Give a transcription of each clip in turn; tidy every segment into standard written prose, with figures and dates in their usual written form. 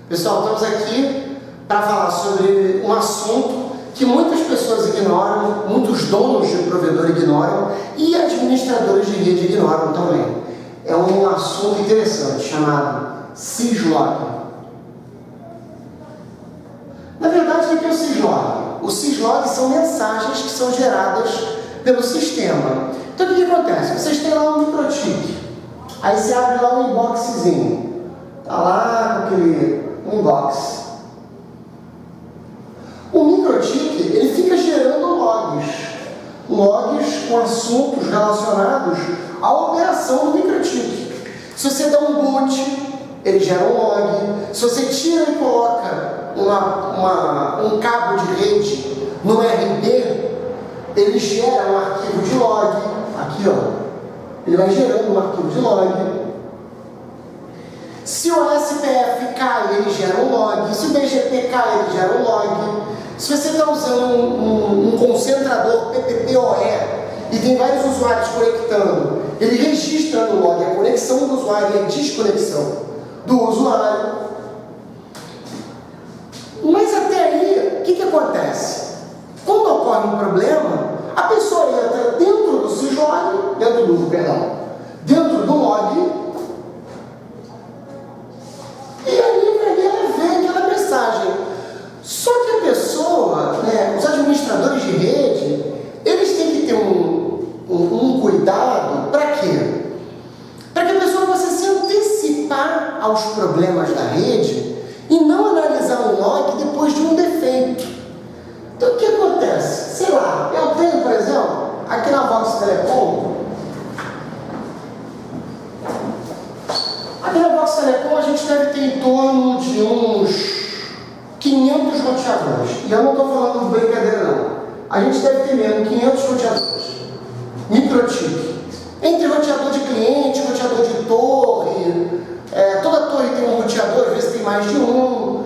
Pessoal, estamos aqui para falar sobre um assunto que muitas pessoas ignoram, muitos donos de provedor ignoram e administradores de rede ignoram também. É um assunto interessante chamado syslog. Na verdade, o que é o syslog? Os syslogs são mensagens que são geradas pelo sistema. Então, o que acontece? Vocês têm lá um microchip, aí você abre lá um inboxzinho, tá lá com aquele inbox. O microchip, ele fica gerando logs com assuntos relacionados à operação do microchip. Se você dá um boot, ele gera um log. Se você tira e coloca um cabo de rede no RB, ele gera um arquivo de log. Aqui, ó. Ele vai gerando um arquivo de log. Se o SPF cai, ele gera um log. Se o BGP cai, ele gera um log. Se você está usando um concentrador PPPoE e tem vários usuários conectando, ele registra no log a conexão do usuário e a desconexão do usuário. Mas até aí, o que acontece? Quando ocorre um problema, a pessoa entra dentro do syslog, dentro do log, e aí ela vê aquela mensagem. Só que a pessoa, os administradores de rede, eles têm que ter um cuidado para quê? Para que a pessoa possa se antecipar aos problemas da rede e não analisar um log depois de um defeito. Então o que acontece? Sei lá, eu tenho, por exemplo, aqui na Vox Telecom, a gente deve ter em torno de uns 500 roteadores. E eu não estou falando de brincadeira, não. A gente deve ter mesmo 500 roteadores. Microchip. Entre roteador de cliente, roteador de torre. Toda torre tem um roteador, às vezes tem mais de um.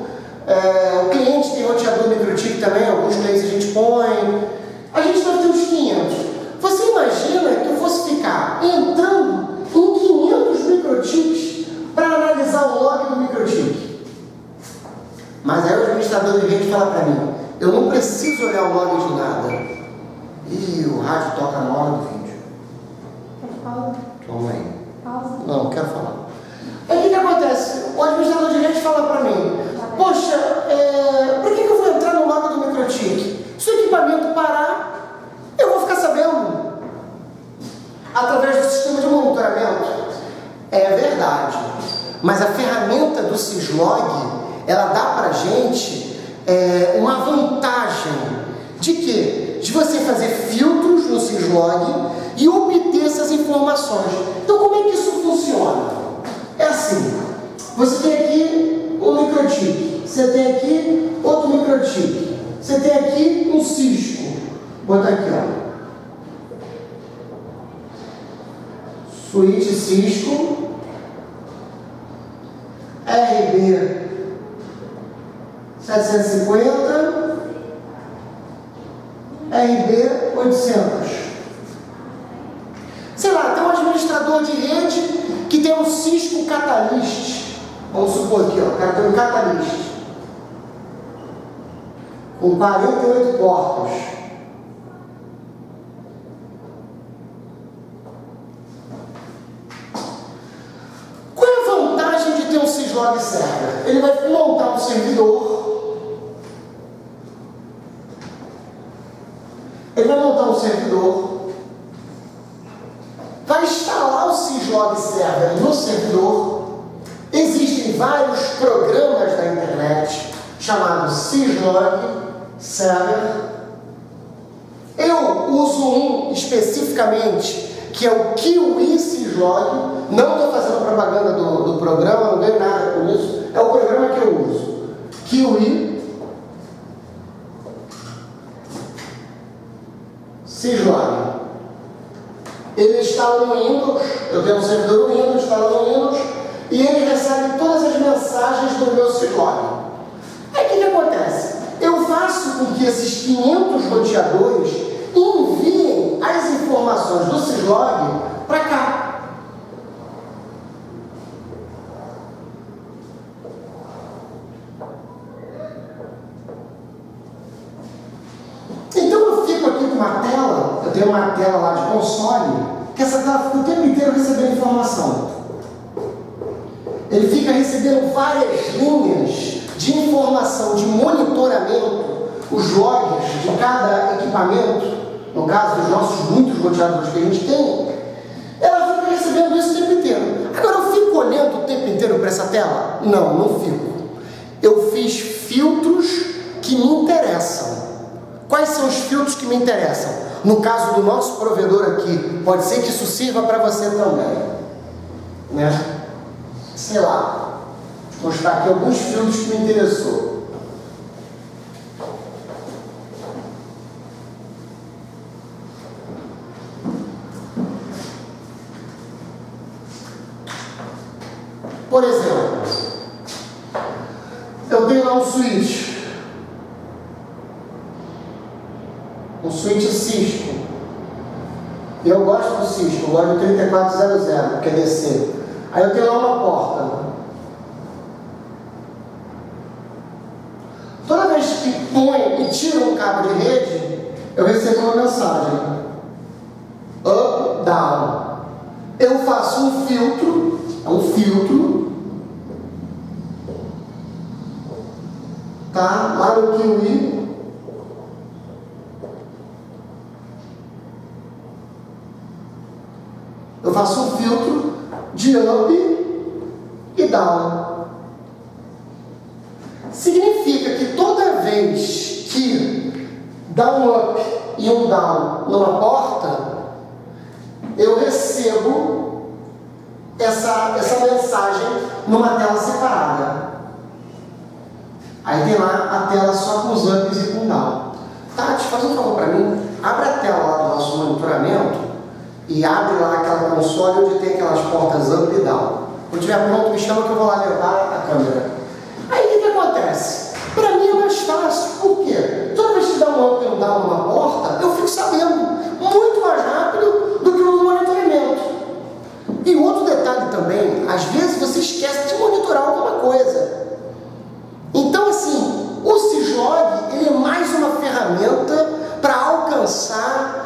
O cliente tem roteador microchip também, alguns clientes a gente põe. A gente deve ter uns 500. Você imagina que eu fosse ficar entrando em 500 microchips para analisar o log do microchip? Mas aí o administrador de rede fala para mim, eu não preciso olhar o log de nada. Ih, o rádio toca na hora do vídeo. Quer falar? Toma aí. Pausa. Não quero falar. Aí o que acontece? O administrador de rede fala para mim, poxa, por que eu vou entrar no log do microchip? Se o equipamento parar, eu vou ficar sabendo. Através do sistema de monitoramento. É verdade. Mas a ferramenta do syslog, ela dá para a gente uma vantagem de quê? De você fazer filtros no syslog e obter essas informações. Então, como é que isso funciona? É assim, você tem aqui um microchip, você tem aqui outro microchip, você tem aqui um Cisco. Vou botar aqui, ó. Switch Cisco, RB 750, RB 800. Sei lá, tem um administrador de rede que tem um Cisco Catalyst. Vamos supor aqui, ó, o cara tem um Catalyst com 48 portos. Um syslog server. Ele vai montar um servidor. Vai instalar o syslog server no servidor. Existem vários programas da internet chamados syslog server. Eu uso um especificamente que é o Kiwi Syslog. Não estou fazendo propaganda do programa, não ganho nada com isso. É o programa que eu uso. Kiwi Syslog. Ele instala no Windows, eu tenho um servidor no Windows, instala no Windows, e ele recebe todas as mensagens do meu Syslog. Aí o que acontece? Eu faço com que esses 500 roteadores enviem as informações do syslog para cá. tem uma tela lá de console, que essa tela fica o tempo inteiro recebendo informação. Ele fica recebendo várias linhas de informação, de monitoramento, os logs de cada equipamento, no caso dos nossos muitos roteadores que a gente tem, ela fica recebendo isso o tempo inteiro. Agora, eu fico olhando o tempo inteiro para essa tela? Não, não fico. Eu fiz filtros que me interessam. Quais são os filtros que me interessam? No caso do nosso provedor aqui, pode ser que isso sirva para você também, né? Sei lá, vou mostrar aqui alguns filtros que me interessou. Por exemplo, eu tenho lá um switch Cisco. Eu gosto do Cisco, eu gosto do 3400, que é DC. Aí eu tenho lá uma porta. Toda vez que põe e tira um cabo de rede, eu recebo uma mensagem. Up, down. Eu faço um filtro, tá? Lá no Kiwi. Eu faço um filtro de up e down. Significa que toda vez que dá um up e um down numa porta, eu recebo essa mensagem numa tela separada. Aí tem lá a tela só com os ups e com down. Tati, faz um favor para mim, abre a tela lá do nosso monitoramento e abre lá aquela console onde tem aquelas portas up e down. Quando estiver pronto, me chama que eu vou lá levar a câmera. Aí o que acontece? Para mim é mais fácil. Por quê? Toda vez que dá um up e um down numa porta, eu fico sabendo muito mais rápido do que no monitoramento. E outro detalhe também, às vezes você esquece de monitorar alguma coisa. Então, assim, o Syslog, ele é mais uma ferramenta para alcançar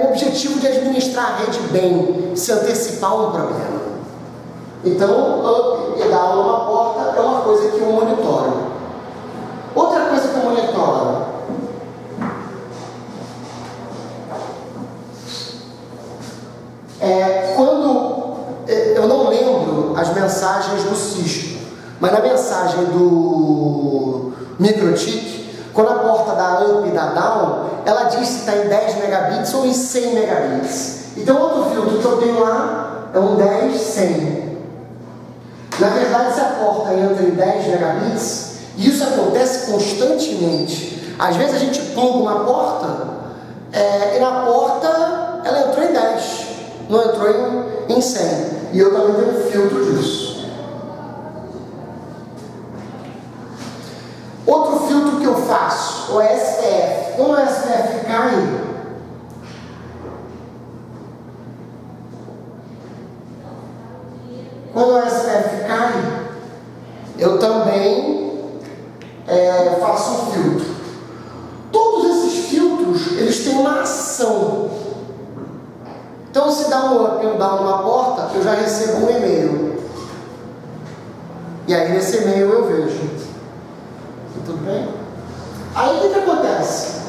o objetivo de administrar a rede bem, se antecipar um problema. Então, up e down numa porta é uma coisa que eu monitoro. Outra coisa que eu monitoro é quando eu não lembro as mensagens do Cisco, mas na mensagem do MikroTik, quando a porta dá up e dá down, ela diz se está em 10 megabits ou em 100 megabits. Então, outro filtro que eu tenho lá é um 10, 100. Na verdade, se a porta entra em 10 megabits, e isso acontece constantemente. Às vezes a gente pluga uma porta, e na porta ela entrou em 10, não entrou em 100. E eu também tenho um filtro disso. Outro filtro que eu faço, o SPF. Quando o SPF cai, eu também faço um filtro. Todos esses filtros, eles têm uma ação. Então, se dá um up e um down numa porta, eu já recebo um e-mail. E aí, nesse e-mail eu vejo. Tudo bem? Aí, o que acontece?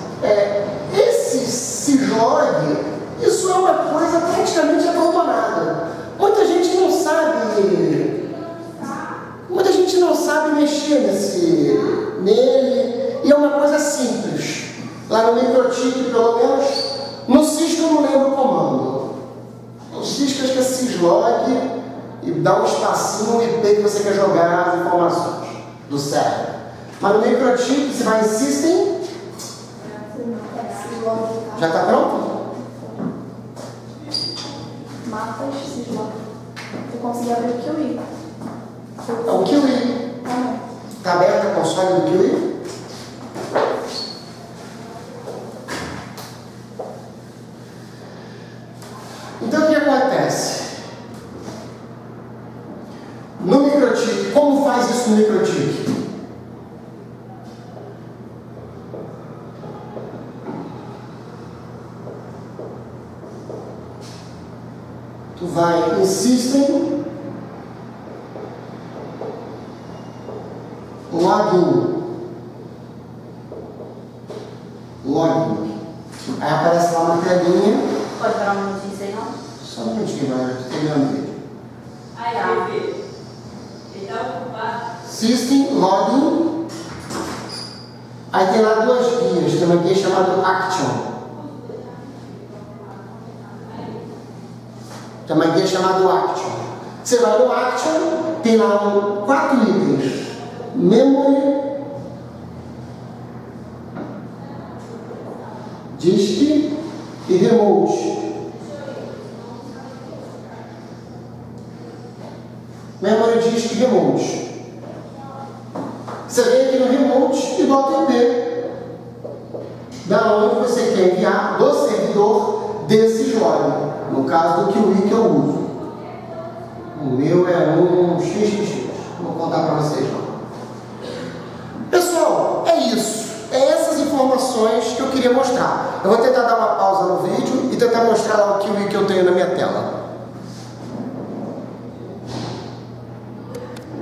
Esse Syslog, isso é uma coisa praticamente abandonada. Muita gente não sabe mexer nele, e é uma coisa simples. Lá no MikroTik, pelo menos, no Cisco eu não lembro o comando. No Cisco acho que é Syslog e dá um espacinho no IP que você quer jogar as informações do server. Mas no MikroTik, você vai em System. Já está pronto? Mapas, Syslog. Eu consegui abrir o Kiwi. O Kiwi. Está aberto a console do Kiwi? Então o que acontece? No MikroTik, como faz isso no MikroTik? vai em System, Login. Aí aparece lá uma telinha. Pode parar um minutinho sem não? Só um minutinho, vai terminando o vídeo. Aí, bebê. Ele está ocupado. System, Login. Aí tem lá duas guias, tem uma guia chamada Action. Tem uma guia chamada Action. Você vai no Action, tem lá 4 itens. Memory, Disk e Remote. Memory, Disk e Remote. Você vem aqui no Remote e bota o IP da onde você quer enviar do servidor desse usuário. No caso do Kiwi que eu uso. O meu é um XXX. Vou contar para vocês lá. Pessoal, é isso. É essas informações que eu queria mostrar. Eu vou tentar dar uma pausa no vídeo e tentar mostrar lá o Kiwi que eu tenho na minha tela.